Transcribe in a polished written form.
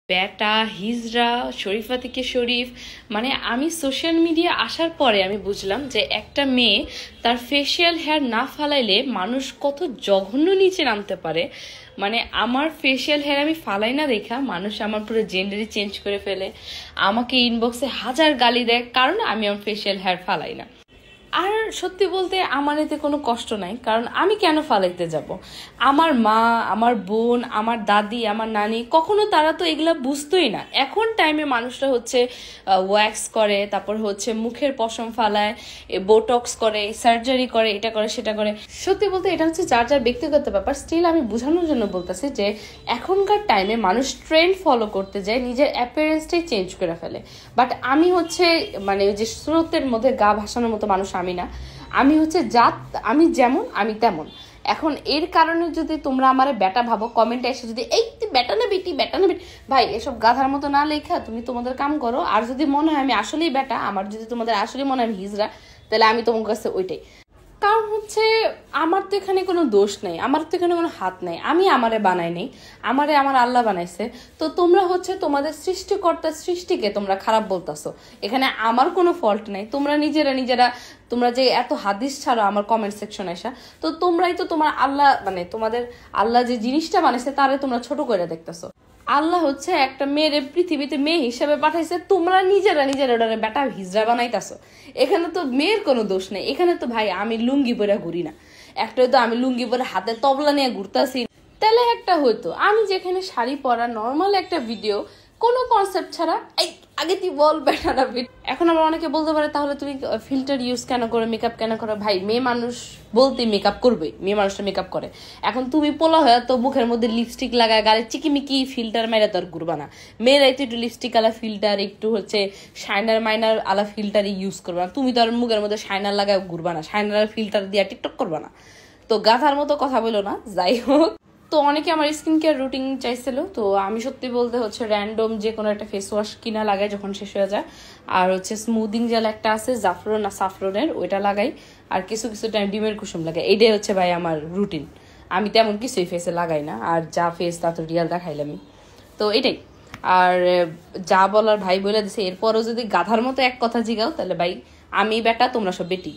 বেটা হিজড়া শরীফা থেকে শরীফ, মানে আমি সোশ্যাল মিডিয়া আসার পরে আমি বুঝলাম যে একটা মেয়ে তার ফেসিয়াল হেয়ার না ফালাইলে মানুষ কত জঘন্য নিচে নামতে পারে। মানে আমার ফেসিয়াল হেয়ার আমি ফালাই না দেখা মানুষ আমার পুরো জেন্ডারই চেঞ্জ করে ফেলে, আমাকে ইনবক্সে হাজার গালি দেয় কারণ আমি আমার ফেসিয়াল হেয়ার ফালাই না। আর সত্যি বলতে আমার এতে কোনো কষ্ট নাই, কারণ আমি কেন ফালাইতে যাব? আমার মা, আমার বোন, আমার দাদি, আমার নানি কখনো তারা তো এগুলা বুঝতোই না। এখন টাইমে মানুষরা হচ্ছে ওয়্যাক্স করে, তারপর হচ্ছে মুখের পশম ফালায়, বোটক্স করে, সার্জারি করে, এটা করে সেটা করে। সত্যি বলতে এটা হচ্ছে যার যার ব্যক্তিগত ব্যাপার। স্টিল আমি বোঝানোর জন্য বলতেছি যে এখনকার টাইমে মানুষ ট্রেন্ড ফলো করতে যায়, নিজের অ্যাপিয়ারেন্সটাই চেঞ্জ করে ফেলে। বাট আমি হচ্ছে মানে যে স্রোতের মধ্যে গা ভাসানোর মতো মানুষ আমি না। আমি হচ্ছে জাত, আমি যেমন আমি তেমন। এখন এর কারণে যদি তোমরা আমার বেটা ভাবো, কমেন্টে এসে যদি এই তুই বেটা না বেটি, বেটা না বেটি, ভাই এসব গাধার মতো না লেখা তুমি তোমাদের কাম করো। আর যদি মনে হয় আমি আসলেই বেটা, আমার যদি তোমাদের আসলেই মনে হয় আমি হিজড়া, তাহলে আমি তোমার কাছে ওইটাই। কারণ হচ্ছে আমার তো এখানে কোনো দোষ নেই, আমার তো এখানে কোনো হাত নেই, আমি আমারে বানাই নেই, আমারে আমার আল্লাহ বানাইছে। তো তোমরা হচ্ছে তোমাদের সৃষ্টিকর্তার সৃষ্টিকে তোমরা খারাপ বলতেছো, এখানে আমার কোনো ফল্ট নাই। তোমরা নিজেরা নিজেরা তোমরা যে এত হাদিস ছাড়ো আমার কমেন্ট সেকশন আসা, তো তোমরাই তো তোমার আল্লাহ মানে তোমাদের আল্লাহ যে জিনিসটা বানাইছে তারে তোমরা ছোট করে দেখতেছো। আল্লাহ হচ্ছে একটা মেয়ের পৃথিবীতে মেয়ে হিসেবে পাঠাইছে, তোমরা নিজেরা নিজেরা ওটারে বেটা হিজড়া বানাইতেছো। এখানে তো মেয়ের কোনো দোষ নেই, এখানে তো ভাই আমি লুঙ্গি পরে ঘুরি না, একটা তো আমি লুঙ্গি পরে হাতে তবলা নিয়ে ঘুরতেছি, তাহলে একটা হইতো। আমি যেখানে শাড়ি পরা নর্মাল একটা ভিডিও, কোনো কনসেপ্ট ছাড়া, এই আগে তুই বল বেটা না বেটা। এখন আবার অনেকে বলতে পারে তাহলে তুমি ফিল্টার ইউজ কেন করো, মেকআপ কেন করো? ভাই মেয়ে মানুষ বলতে মেকআপ করবে, মেয়ে মানুষটা মেকআপ করে। এখন তুমি পোলা হয়ে তো মুখের মধ্যে লিপস্টিক লাগায় গালে চিকিমিকি ফিল্টার মেরে তো আর ঘুরবা না। মেয়েরা তো একটু লিপস্টিক আলা ফিল্টার, একটু হচ্ছে শাইনার মাইনার আলা ফিল্টারই ইউজ করবা না। তুমি তো আর মুখের মধ্যে শাইনার লাগায় ঘুরবা না, শাইনার ফিল্টার দিয়ে টিকটক করবা না। তো গাধার মতো কথা বলো না। যাই হোক, তো অনেকে আমার স্কিন কেয়ার রুটিন চাইছিল, তো আমি সত্যি বলতে হচ্ছে র্যান্ডম যে কোনো একটা ফেস ওয়াশ কিনা লাগাই যখন শেষ হয়ে যায়। আর হচ্ছে স্মুদিং জেল একটা আছে জাফরন আর সাফরনের, ওইটা লাগাই। আর কিছু কিছু টাইম ডিমের কুসুম লাগাই। এইটাই হচ্ছে ভাই আমার রুটিন। আমি তেমন কিছুই ফেসে লাগাই না, আর যা ফেস তা তো রিয়াল দেখাইলামই। তো এটাই। আর যা বলার ভাই বলে দিছে, এরপরও যদি গাধার মতো এক কথা জিগাও তাহলে ভাই আমি বেটা, তোমরা সব বেটি।